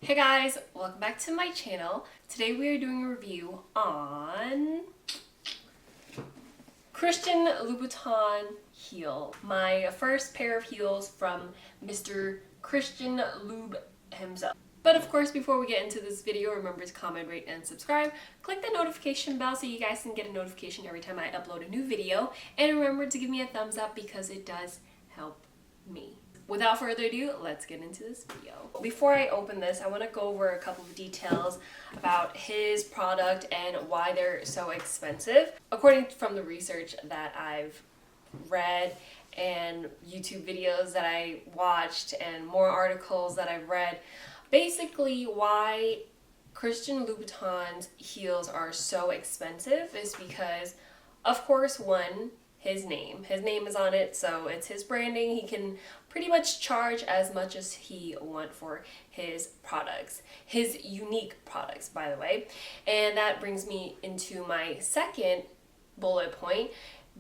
Hey guys, welcome back to my channel. Today we are doing a review on Christian Louboutin heel. My first pair of heels from Mr. Christian Loub himself. But of course, before we get into this video, remember to comment, rate, and subscribe. Click the notification bell so you guys can get a notification every time I upload a new video. And remember to give me a thumbs up because it does help me. Without further ado, let's get into this video. Before I open this, I want to go over a couple of details about his product and why they're so expensive. According from the research that I've read and YouTube videos that I watched and more articles that I've read, basically why Christian Louboutin's heels are so expensive is because, of course, one, his name is on it, so it's his branding. He can pretty much charge as much as he wants for his products, his unique products, by the way. And that brings me into my second bullet point.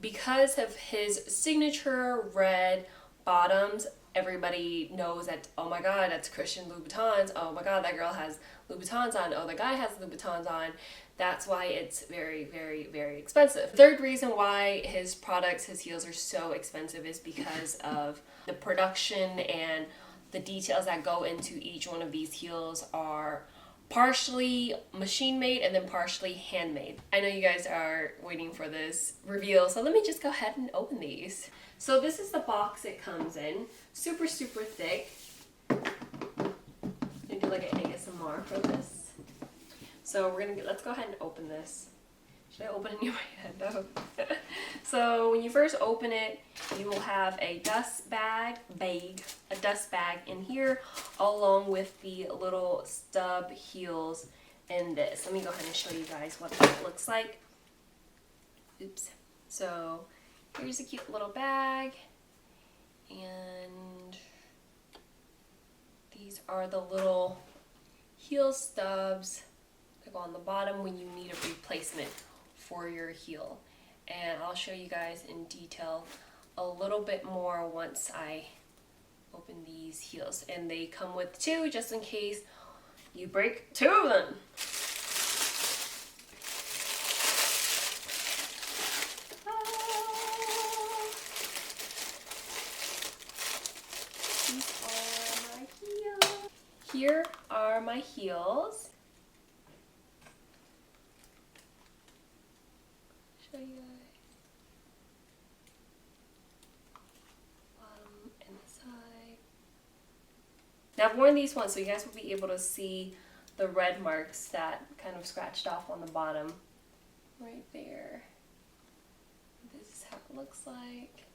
Because of his signature red bottoms, everybody knows that, oh my god, that's Christian Louboutins. Oh my god, that girl has Louboutins on. Oh, the guy has Louboutins on. That's why it's very, very, very expensive. Third reason why his products, his heels are so expensive is because of the production and the details that go into each one of these heels are partially machine made and then partially handmade. I know you guys are waiting for this reveal, so let me just go ahead and open these. So this is the box it comes in. Super, super thick. I do like an ASMR for this. So let's go ahead and open this. Should I open it in your hand? No. So when you first open it, you will have a dust bag in here, along with the little stub heels in this. Let me go ahead and show you guys what that looks like. Oops. So here's a cute little bag, and these are the little heel stubs that go on the bottom when you need a replacement for your heel. And I'll show you guys in detail a little bit more once I open these heels. And they come with two just in case you break two of them. Here are my heels. Show you guys. Bottom and the side. Now I've worn these once, so you guys will be able to see the red marks that kind of scratched off on the bottom. Right there. This is how it looks like.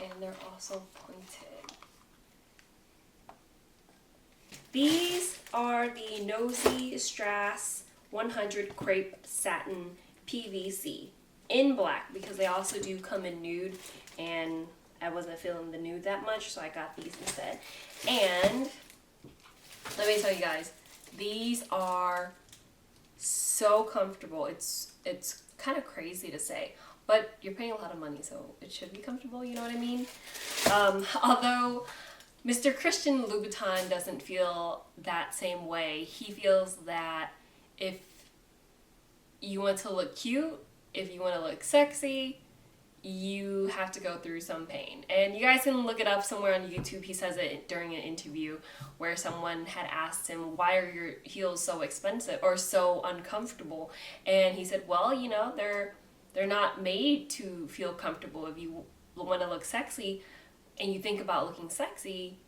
And they're also pointed. These are the Nosy Strass 100 Crepe Satin PVC in black, because they also do come in nude, and I wasn't feeling the nude that much, so I got these instead. And let me tell you guys, these are so comfortable. It's kind of crazy to say, but you're paying a lot of money, so it should be comfortable, you know what I mean? Although Mr. Christian Louboutin doesn't feel that same way. He feels that if you want to look cute, if you want to look sexy, you have to go through some pain. And you guys can look it up somewhere on YouTube. He says it during an interview where someone had asked him, why are your heels so expensive or so uncomfortable? And he said, well, you know, they're not made to feel comfortable. If you want to look sexy and you think about looking sexy,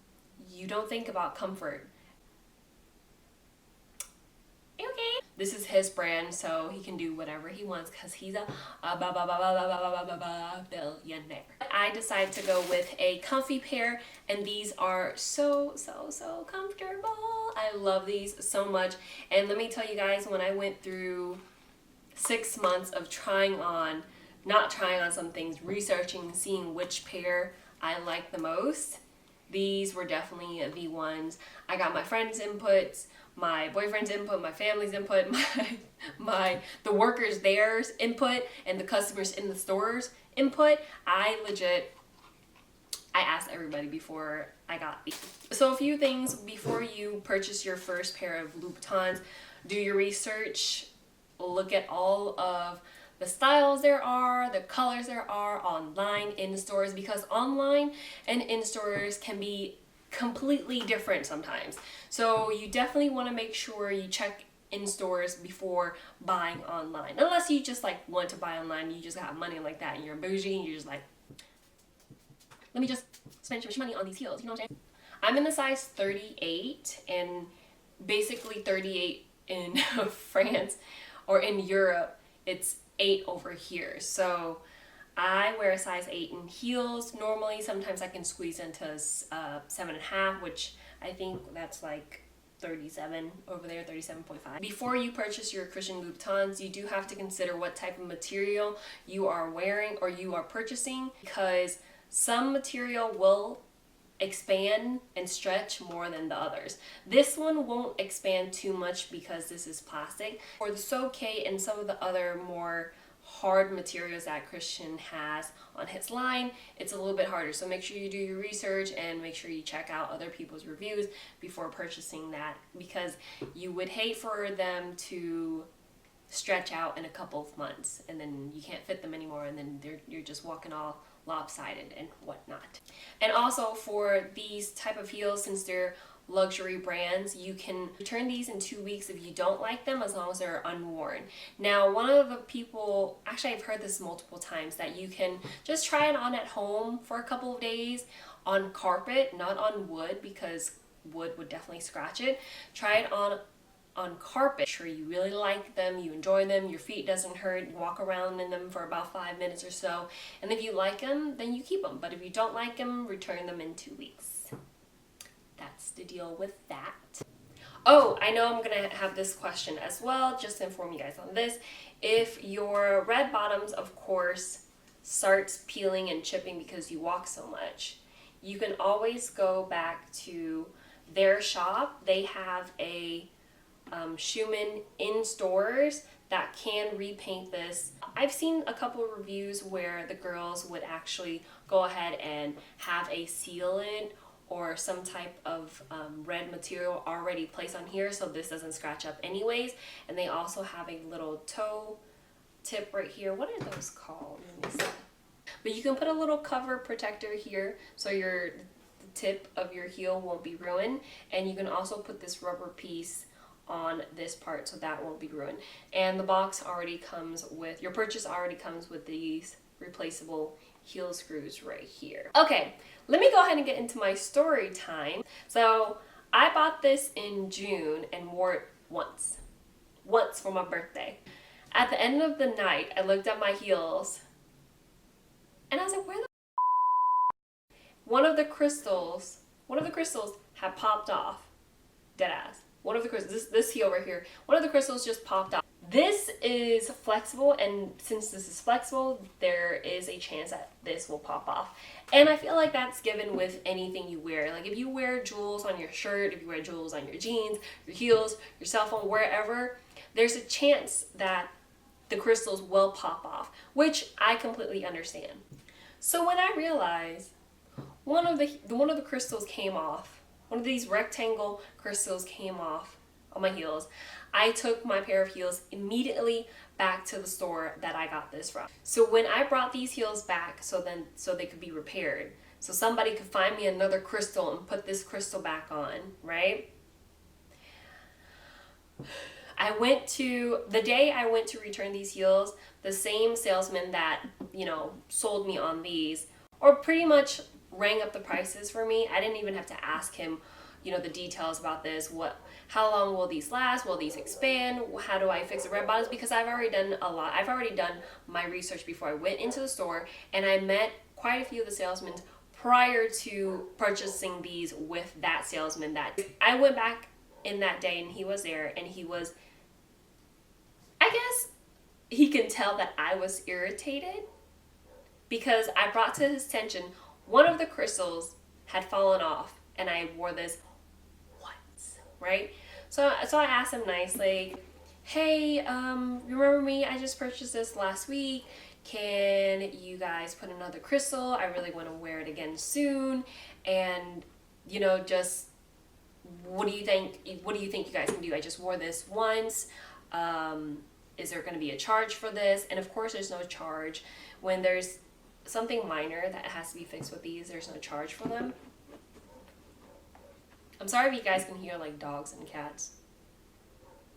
you don't think about comfort. Okay. This is his brand, so he can do whatever he wants because he's a billionaire. I decided to go with a comfy pair, and these are so comfortable. I love these so much. And let me tell you guys, when I went through 6 months of not trying on some things, researching, seeing which pair I like the most, these were definitely the ones. I got my friends' inputs, my boyfriend's input, my family's input, the workers' theirs input, and the customers in the stores input. I asked everybody before I got these. So a few things before you purchase your first pair of Louboutins: do your research, look at all of the styles there are, the colors there are online, in stores, because online and in stores can be completely different sometimes. So you definitely want to make sure you check in stores before buying online. Unless you just like want to buy online, you just have money like that and you're bougie and you're just like, let me just spend some money on these heels, you know what I'm saying? I'm in the size 38, and basically 38 in France or in Europe, it's 8 over here. So I wear a size 8 in heels normally. Sometimes I can squeeze into 7.5, which I think that's like 37 over there, 37.5. Before you purchase your Christian Louboutins, you do have to consider what type of material you are wearing or you are purchasing, because some material will expand and stretch more than the others. This one won't expand too much because this is plastic. For the xoxo and some of the other more hard materials that Christian has on his line, it's a little bit harder. So make sure you do your research and make sure you check out other people's reviews before purchasing that, because you would hate for them to stretch out in a couple of months and then you can't fit them anymore, and then you're just walking all lopsided and whatnot. And also for these type of heels, since they're luxury brands, you can return these in 2 weeks if you don't like them, as long as they're unworn. Now, one of the people, actually I've heard this multiple times, that you can just try it on at home for a couple of days on carpet, not on wood, because wood would definitely scratch it. Try it on carpet. Make sure you really like them, you enjoy them, your feet doesn't hurt, you walk around in them for about 5 minutes or so, and if you like them, then you keep them. But if you don't like them, return them in 2 weeks. That's the deal with that. Oh, I know I'm gonna have this question as well, just to inform you guys on this. If your red bottoms, of course, starts peeling and chipping because you walk so much, you can always go back to their shop. They have a Schumann in stores that can repaint this. I've seen a couple of reviews where the girls would actually go ahead and have a sealant or some type of red material already placed on here so this doesn't scratch up anyways. And they also have a little toe tip right here. What are those called? Let me see. But you can put a little cover protector here so the tip of your heel won't be ruined. And you can also put this rubber piece on this part so that won't be ruined. And the box already comes with, your purchase already comes with these replaceable heel screws right here. Okay, let me go ahead and get into my story time. So I bought this in June and wore it once for my birthday. At the end of the night, I looked at my heels and I was like, where the one of the crystals had popped off. Dead ass. One of the crystals, this heel right here, one of the crystals just popped out. This is flexible, and since this is flexible, there is a chance that this will pop off. And I feel like that's given with anything you wear. Like if you wear jewels on your shirt, if you wear jewels on your jeans, your heels, your cell phone, wherever, there's a chance that the crystals will pop off, which I completely understand. So when I realized one of the crystals came off, one of these rectangle crystals came off on my heels, I took my pair of heels immediately back to the store that I got this from. So when I brought these heels back so they could be repaired, so somebody could find me another crystal and put this crystal back on, right? The day I went to return these heels, the same salesman that, sold me on these, or pretty much rang up the prices for me. I didn't even have to ask him, the details about this. How long will these last? Will these expand? How do I fix the red bottoms? Because I've already done a lot. I've already done my research before I went into the store, and I met quite a few of the salesmen prior to purchasing these with that salesman. That I went back in that day and he was there, and I guess he can tell that I was irritated because I brought to his attention one of the crystals had fallen off, and I wore this once, right? So I asked him nicely, hey, remember me? I just purchased this last week. Can you guys put another crystal? I really want to wear it again soon. And you know, just what do you think you guys can do? I just wore this once. Is there going to be a charge for this? And of course there's no charge. When there's something minor that has to be fixed with these, there's no charge for them. I'm sorry if you guys can hear like dogs and cats.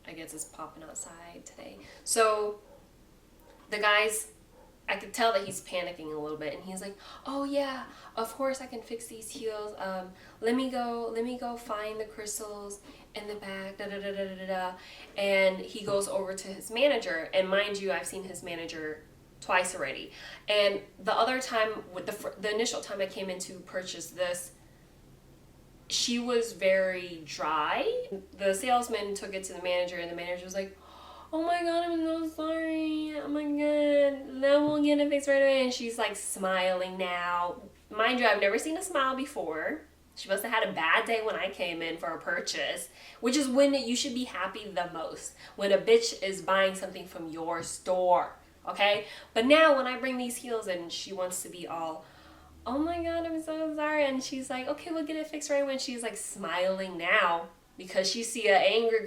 I guess it's popping outside today. So the guys, I could tell that he's panicking a little bit, and he's like, "Oh yeah, of course I can fix these heels. Let me go find the crystals in the bag." Da da da da da da. And he goes over to his manager, and mind you, I've seen his manager twice already. And the other time, with the initial time I came in to purchase this, she was very dry. The salesman took it to the manager, and the manager was like, "Oh my god, I'm so sorry. Oh my god, now we'll get it fixed right away." And she's like smiling now. Mind you, I've never seen a smile before. She must have had a bad day when I came in for a purchase, which is when you should be happy the most, when a bitch is buying something from your store, okay? But now when I bring these heels in, she wants to be all, "Oh my god, I'm so sorry." And she's like, "Okay, we'll get it fixed right away." She's like smiling now because she see an angry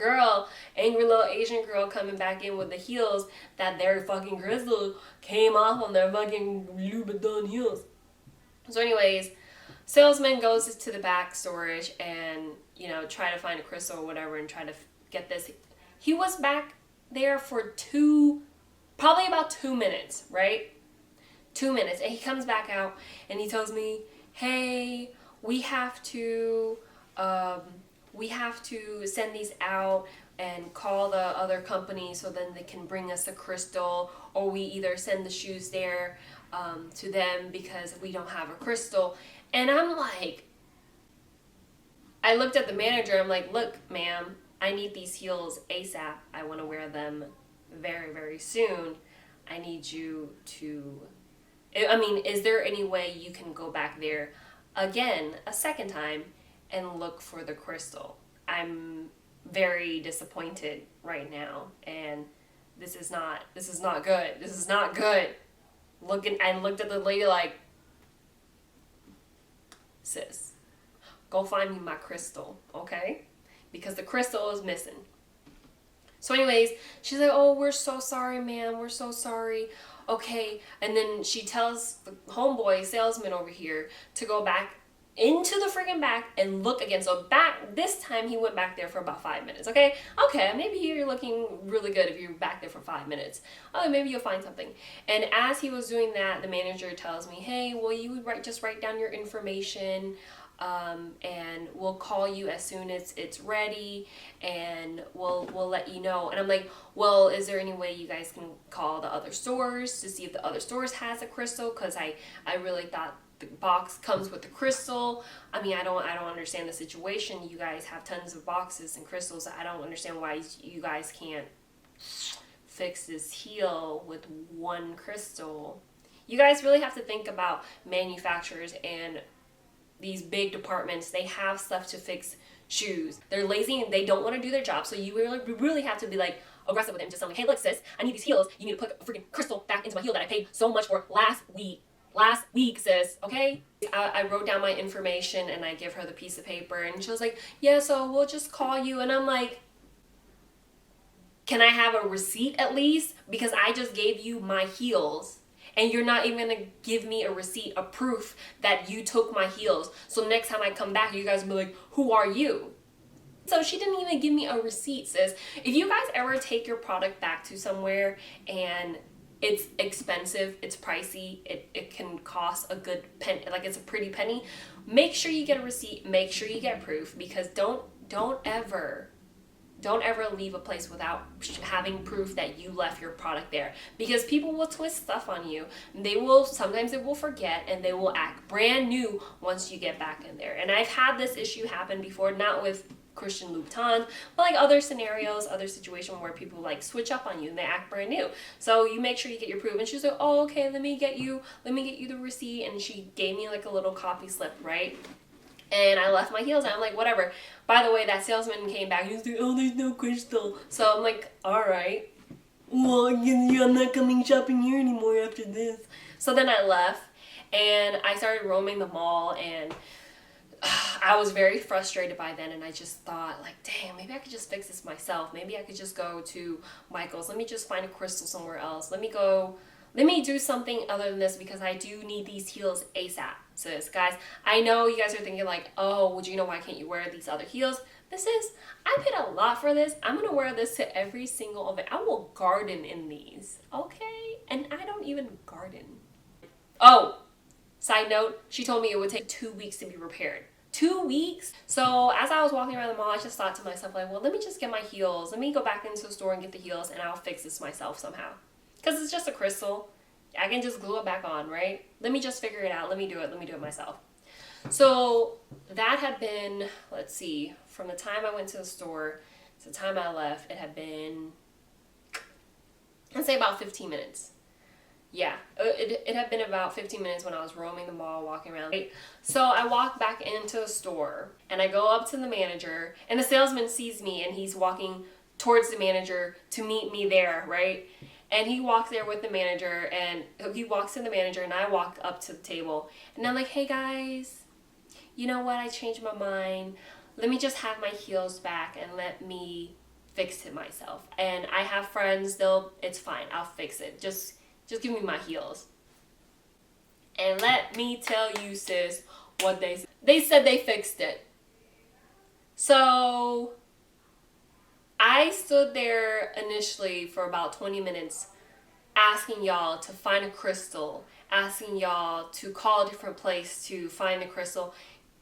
little Asian girl coming back in with the heels that their fucking crystal came off on their fucking Louboutin heels. So anyways, salesman goes to the back storage and, you know, try to find a crystal or whatever and try to get this. He was back there for probably about 2 minutes, right? 2 minutes. And he comes back out and he tells me, "Hey, we have to send these out and call the other company so then they can bring us a crystal, or we either send the shoes there to them because we don't have a crystal." And I'm like, I looked at the manager, I'm like, "Look, ma'am, I need these heels ASAP. I want to wear them very, very soon. I need you to, I mean, is there any way you can go back there again, a second time, and look for the crystal? I'm very disappointed right now, and this is not good. This is not good." I looked at the lady like, "Sis, go find me my crystal, okay? Because the crystal is missing." So anyways, she's like, "Oh, we're so sorry, ma'am. We're so sorry." Okay, and then she tells the homeboy salesman over here to go back into the freaking back and look again. So this time he went back there for about 5 minutes, okay? Okay, maybe you're looking really good if you're back there for 5 minutes. Oh, maybe you'll find something. And as he was doing that, the manager tells me, "Hey, well, you would just write down your information, and we'll call you as soon as it's ready, and we'll let you know." And I'm like, "Well, is there any way you guys can call the other stores to see if the other stores has a crystal? Because I really thought the box comes with the crystal. I mean, I don't understand the situation. You guys have tons of boxes and crystals. I don't understand why you guys can't fix this heel with one crystal." You guys really have to think about manufacturers and these big departments. They have stuff to fix shoes. They're lazy and they don't want to do their job. So you really have to be like aggressive with them. Just tell them, "Hey, look, sis, I need these heels. You need to put a freaking crystal back into my heel that I paid so much for last week, sis, okay?" I wrote down my information and I give her the piece of paper, and she was like, "Yeah, so we'll just call you." And I'm like, can I have a receipt at least? Because I just gave you my heels and you're not even gonna give me a receipt, a proof that you took my heels. So next time I come back, you guys will be like, "Who are you?" So she didn't even give me a receipt, sis. If you guys ever take your product back to somewhere and it's expensive, it's pricey, it can cost a good penny, like it's a pretty penny, make sure you get a receipt, make sure you get proof, because don't ever leave a place without having proof that you left your product there, because people will twist stuff on you. Sometimes they will forget, and they will act brand new once you get back in there. And I've had this issue happen before, not with Christian Louboutins, but like other scenarios, other situations where people like switch up on you and they act brand new. So you make sure you get your proof. And she's like, "Oh, okay, let me get you the receipt." And she gave me like a little copy slip, right? And I left my heels and I'm like, whatever. By the way, that salesman came back and he was like, "Oh, there's no crystal." So I'm like, all right, well, I guess I'm not coming shopping here anymore after this. So then I left and I started roaming the mall, and I was very frustrated by then, and I just thought, like, dang, maybe I could just fix this myself. Maybe I could just go to Michael's. Let me just find a crystal somewhere else. Let me do something other than this, because I do need these heels ASAP. Sis, guys, I know you guys are thinking like, oh, well, why can't you wear these other heels? I paid a lot for this. I'm gonna wear this to every single event. I will garden in these, okay? And I don't even garden. Oh, side note, she told me it would take 2 weeks to be repaired. 2 weeks? So as I was walking around the mall, I just thought to myself, like, well, let me just get my heels. Let me go back into the store and get the heels, and I'll fix this myself somehow. Because it's just a crystal. I can just glue it back on, right? Let me just figure it out. Let me do it myself. So that had been, let's see, from the time I went to the store to the time I left, it had been, I'd say about 15 minutes. Yeah, it had been about 15 minutes when I was roaming the mall, walking around. Right? So I walk back into the store, and I go up to the manager, and the salesman sees me, and he's walking towards the manager to meet me there, right? And he walks there with the manager, and he walks to the manager, and I walk up to the table, and I'm like, hey guys, you know what? I changed my mind. Let me just have my heels back and let me fix it myself. And I have friends, it's fine. I'll fix it. Just give me my heels. And let me tell you, sis, what they said they fixed it. So I stood there initially for about 20 minutes asking y'all to find a crystal, asking y'all to call a different place to find the crystal.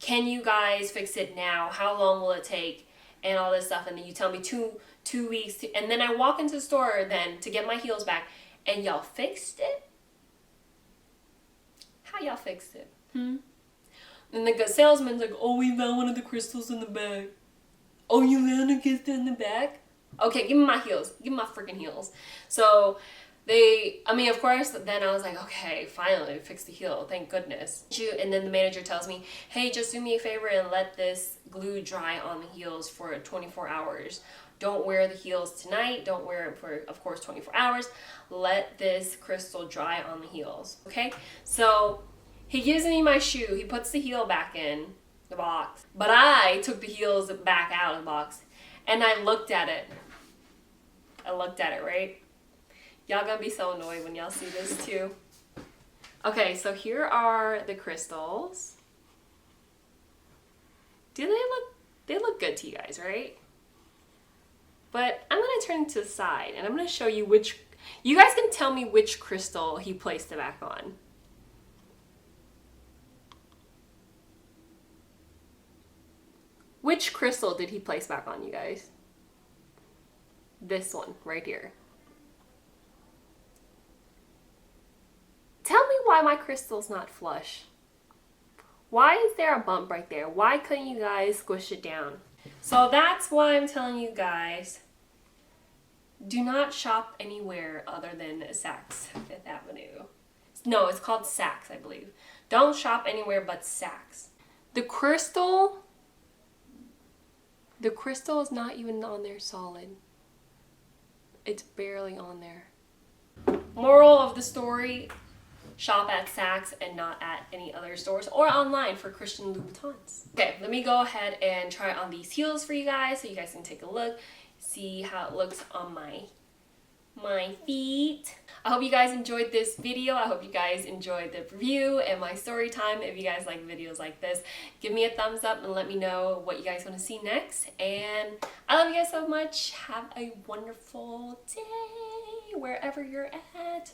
Can you guys fix it now? How long will it take? And all this stuff. And then you tell me two weeks. And then I walk into the store then to get my heels back, and y'all fixed it? How y'all fixed it? And the salesman's like, oh, we found one of the crystals in the bag. Oh, you found a crystal in the bag? Okay, give me my heels. Give me my freaking heels. So of course, then I was like, okay, finally, fix the heel. Thank goodness. And then the manager tells me, hey, just do me a favor and let this glue dry on the heels for 24 hours. Don't wear the heels tonight. Don't wear it for, of course, 24 hours. Let this crystal dry on the heels, okay? So he gives me my shoe. He puts the heel back in the box. But I took the heels back out of the box, and I looked at it. Right? Y'all gonna be so annoyed when y'all see this too. Okay, so here are the crystals. They look good to you guys, right? But I'm gonna turn to the side, and I'm gonna show you you guys can tell me which crystal he placed it back on. Which crystal did he place back on, you guys? This one right here. Tell me why my crystal's not flush. Why is there a bump right there? Why couldn't you guys squish it down? So that's why I'm telling you guys, do not shop anywhere other than Saks Fifth Avenue. No, it's called Saks, I believe. Don't shop anywhere but Saks. The crystal is not even on there solid. It's barely on there. Moral of the story, shop at Saks and not at any other stores or online for Christian Louboutins. Okay, let me go ahead and try on these heels for you guys so you guys can take a look, see how it looks on my feet. I hope you guys enjoyed this video. I hope you guys enjoyed the review and my story time. If you guys like videos like this, give me a thumbs up and let me know what you guys want to see next. And I love you guys so much. Have a wonderful day wherever you're at.